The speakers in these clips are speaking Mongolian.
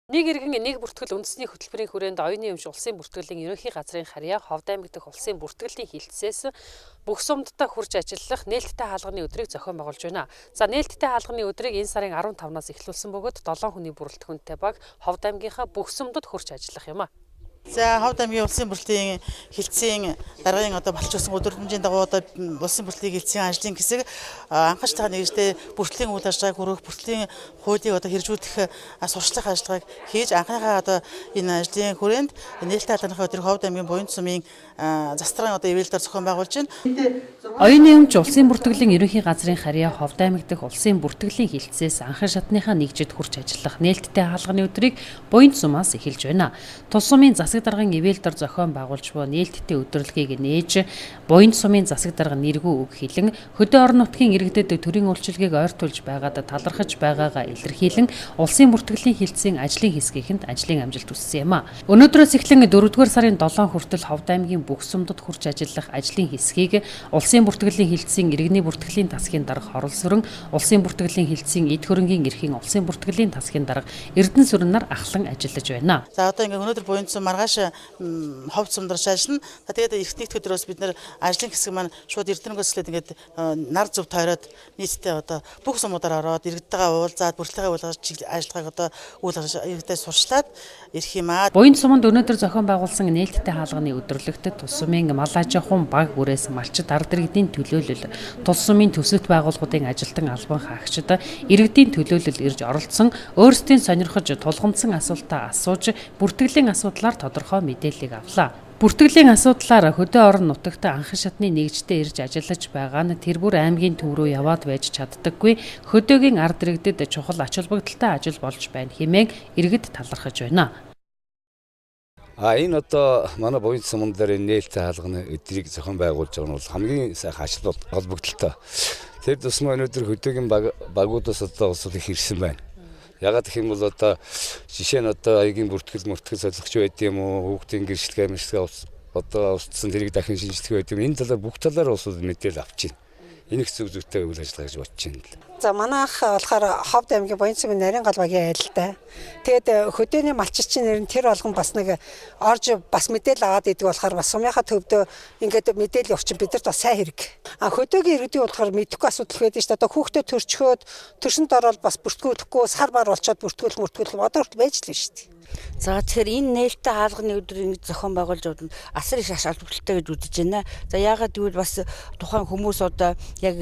Нэг иргэн нэг бүртгэл үндэсний хөтөлбөрийн хүрээнд оюуны өмч улсын бүртгэлийн ерөнхий газрын харьяа Ховд аймаг дахь улсын бүртгэлийн хилцээс бүх сумдтай хурж ажиллах нээлттэй хаалганы өдрийг зохион байгуулж байна. За нээлттэй хаалганы өдрийг энэ сарын 15-наас эхлүүлсэн бөгөөд 7 хүний бүрэлдэхүүнтэй баг Ховд аймгийнхаа бүх сумдад хурж ажиллах юм а. За Ховд аймгийн улсын бүртгэлийн хилцээний даргын болчихсон өдрөмжийн дагуу улсын бүртгэлийн хилцээний ажлын хэсэг анхаарч байгаа нэгжтэй бүртгэлийн үйл ажиллагааг хүргэх, бүртгэлийн хуулийг хэрэгжүүлэх сурчлах ажиллагааг хийж анхныхаа энэ ажлын хүрээнд нээлттэй хаалганы өдрийг Ховд аймгийн буян сумын застрын ивэлдээр зохион байгуулж байна. Оюуны өмч улсын бүртгэлийн ерөнхий газрын харьяа Ховд аймаг дахь улсын бүртгэлийн хилцээс анхан шатныхаа нэгжид хурж ажиллах нээлттэй хаалганы өдрийг буян сумаас эхэлж байна. Тус сумын засаг даргын ивэлдээр зохион байгуулж буй нээлттэй өдрөлгийг нээж буян сумын засаг дарга нэргүй үг хэлэн хөдөө орон нутгийн иргэдэд төрийн үйлчилгээг ойртуулж байгаад талархаж байгаагаа илэрхийлэн улсын бүртгэлийн хилцээний ажлын хэсгийнхэнд ажлын амжилт хүссэн юм а. Өнөөдрөөс эхлэн 4-р сарын 7 хүртэл Ховд аймгийн бүх сумдад хурж ажиллах ажлын хэсгийг улсын бүртгэлийн хилцээний иргэний бүртгэлийн тасгийн дарга Хорол сүрэн, улсын бүртгэлийн хилцээний эд хөрөнгийн эрхийн улсын бүртгэлийн тасгийн дарга Эрдэнэ сүрэн нар ахлан ажиллаж байна. За одоо ингээ өнөөдөр буян сум маргааш Ховд сумдарч ажиллана. Тэгээд их нэгд өдрөөс бид нэр ажлын хэсэг маань шууд Эрдэнэгөөс эхлээд ингээд нар зүв тойроод нийтдээ бүх сумуудаар ороод иргэдтэйгээ уулзаад бүрэлдэхүүн байгуулж ажиллагааг үйл ажиллагаа сурчлаад ирэх юм аа. Буян суманд өнөөдөр зохион байгуулсан нээлттэй хаалганы өдрөлөгтөд тус сумын мал аж ахуйн баг бүрээс малчид ард иргэдийн төлөөлөл, тус сумын төсөлт байгууллагуудын ажилтан албан хаагчид иргэдийн төлөөлөл ирж оролцсон, өөрсдийн сонирхож тулгамдсан асуултаа асууж бүртгэлийн асуудлаар тодорхой мэдээллийг авлаа. Бүртгэлийн асуудлаар хөдөө орон нутагт анхан шатны нэгжтэй ирж ажиллаж байгаа нь тэр бүр аймгийн төв рүү яваад байж чаддаггүй, хөдөөгийн ард иргэдэд чухал ач холбогдолтой ажил болж байна хэмээн иргэд талархаж байна. Энэ манай буян суман дээр нээлттэй хаалганы өдрийг зохион байгуулж байгаа нь бол хамгийн сайхан ач холбогдолтой. Тэр тусмаа өнөөдөр хөдөөгийн багуудаас улсууд их ирсэн байна. Ягаад гэх юм бол жишээ нь аягийн бүртгэл солихч байд юм уу, хүүхдийн гэрчлэгээ устсан тэрийг дахин шинжилгээ байд юм. Энэ талаар бүх талаар улсууд мэдээлэл авч байна. Энэ их зүг зүйтэй үйл ажиллагаа гэж бодож байна. За манайх болохоор Ховд аймгийн буян сумын нарийн галбагийн айлтай. Тэгээд хөдөөний малчичийн нэр нь тэр болгон бас нэг орж бас мэдээлэл аваад идэг болохоор бас сумынхаа төвдөө ингээд мэдээлэл өгч бидэрт бас сайн хэрэг. Хөдөөгийн иргэдийн болохоор мэдэхгүй асуудал байдаг шүү дээ. Одоо хүүхдээ төрчхөөд төрсөнд ороод бас бүртгүүлэхгүй сар бар болчоод бүртгүүлэх одоо хүртэл байж л шүү дээ. За тэгэхээр энэ нээлттэй хаалганы өдрийг зохион байгуулж байгаа асар их ач холбогдолтой гэж үзэж байна. За яагаад гэвэл бас тухайн хүмүүс яг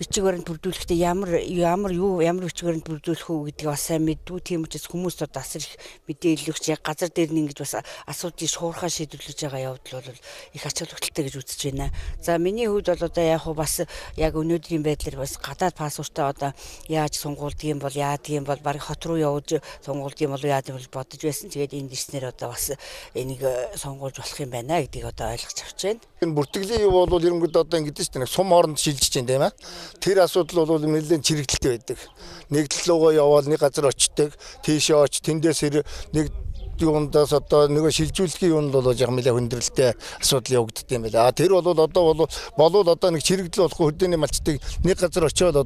бичгээр нь бүрдүүлэхдээ ямар бичгээр нь бүрдүүлэх үү гэдгийг бас сайн мэддэг. Тийм учраас хүмүүс асар их мэдээлэл өгч яг газар дээр нь ингэж бас асуудлыг шуурхаа шийдвэрлэж байгаа явдал бол их ач холбогдолтой гэж үзэж байна. За миний хувьд бол яг бас яг өнөөдрийн байдлаар бас гадаад паспортаа яаж сунгуулдаг юм бол барыг хот руу явуулж сунгуулдаг юм бол яадаг бол бодож байсан. Тэгээд энэ дэснэр бас энийг сонгуулж болох юм байна гэдгийг ойлгож авч байна. Энэ бүртгэлийн юу бол ерөнхийдөө ингэдэж шүү дээ. Сум хооронд шилжиж байна тийм ээ. Тэр асуудал бол нэлээд чирэгдэлтэй байдаг. Нэг талуугаа яваал нэг газар очдог, тийшээ оч тэндээс нэг юундаас нөгөө шилжүүлэхийн юм бол яг нэлээд хүндрэлтэй асуудал явагддаг юм байна. Тэр бол нэг чирэгдэл болох хөдөөний малчдыг нэг газар очиод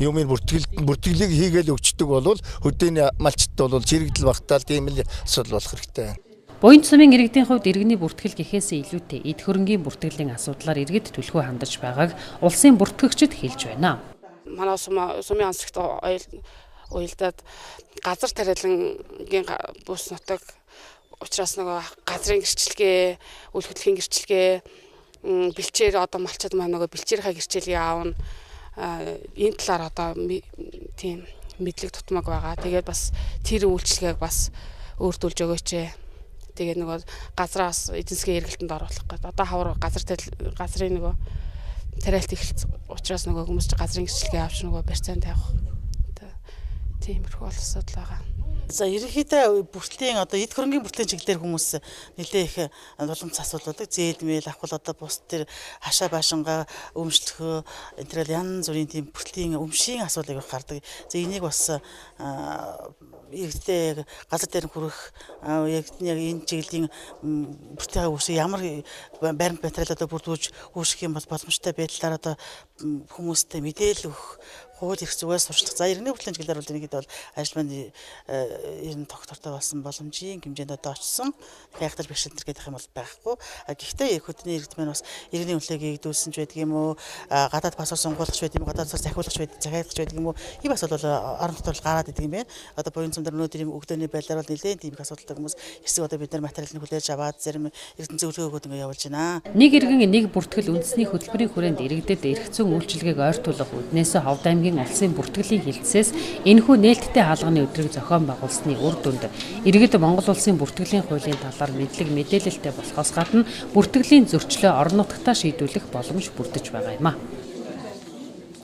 юмын бүртгэлийг хийгээл өгчдөг бол хөдөөний малчд бол чирэгдэл багтаал тийм л асуудал болох хэрэгтэй. Буян сумын иргэдийн хувьд иргэний бүртгэл гэхээсээ илүүтэй эд хөрөнгийн бүртгэлийн асуудлаар иргэд түлхүү хандаж байгааг улсын бүртгэгчид хэлж байна. Манай сумын онцлогт уялдаад газар тариалангийн бүс нутаг учраас нөгөө газрын гэрчлэгээ, үйл хөдлөлийн гэрчлэгээ, бэлчээр малчид маань нөгөө бэлчээрийнхаа гэрчлэлийг аавна. Энэ талаар тийм мэдлэг тутмаг байгаа. Тэгээд бас тэр үйлчлэгийг бас өөртүүлж өгөөч. Тэгээд нөгөө газраас эдийн засгийн эргэлтэнд оруулах гэдэг. Хавар газрын нөгөө тариалт эхэлсэн учраас нөгөө хүмүүс газрын гэрчлэгээ авч нөгөө барьцаанд тавих. Тиймэрхүү асуудал байгаа. За ерөнхийдөө бүртгэлийн эд хөрөнгийн бүртгэлийн чиглэлээр хүмүүс нэлээ их тулгамдсан асуудлууд зээлмэл авах бус тэр хашаа баашингаа өмчлөхөө энэ төр янз бүрийн тийм бүртгэлийн өмшийн асуудлыг гардаг. За энийг бас иргэдээ газар дээр хүрэх яг энэ чиглэлийн бүртгэлийн үс ямар баримт материалуудаа бүрдүүлж үүсгэх юм бол боломжтой байдлаар хүмүүстэй мэдээлэл өгөх хууль эрх зүгээс сурчлах. За иргэний хүртлийн чиглэлээр бол энийгэд бол ажил маань ер нь тогтвортой болсон боломжийн хэмжээнд одоо очсон. Хайхтар бэрхшээл төр гэдэг юм бол байхгүй. Гэхдээ хөдөлгөөний иргэд маань бас иргэний үнэлгээг дүүсэн ч байдаг юм уу? Гадаад паспорт сонгуулгач байдаг юм уу? Гадаад цас захиулагч байдаг юм уу? Ийм асуудал бол орон нутгаар гараад идэг юм байна. Одоо буян цамдар өнөөдөр ийм өгдөөний байдлаар бол нэлээд тийм их асуудалтай хүмүүс эсэг одоо бид нар материалын хүлээж аваад зарим эрдэнэ зөвлөгөө өгөөд ингэ явуулж байна. Нэг иргэн нэг бүртгэл үндэсний хөтөлбөрийн хүрээнд иргэдэд эрх зүйн үйлчилгээг ойртуулах үднээс Ховд аймгийн улсын бүртгэлийн хилцээс энэхүү нээлттэй хаалганы өдрийг зохион байгуулсны үр дүнд иргэд Монгол улсын бүртгэлийн хуулийн талаар мэдлэг мэдээлэлтэй болохоос гадна бүртгэлийн зөрчлөө орон нутгатаа шийдвэрлэх боломж бүрдэж байгаа юм а.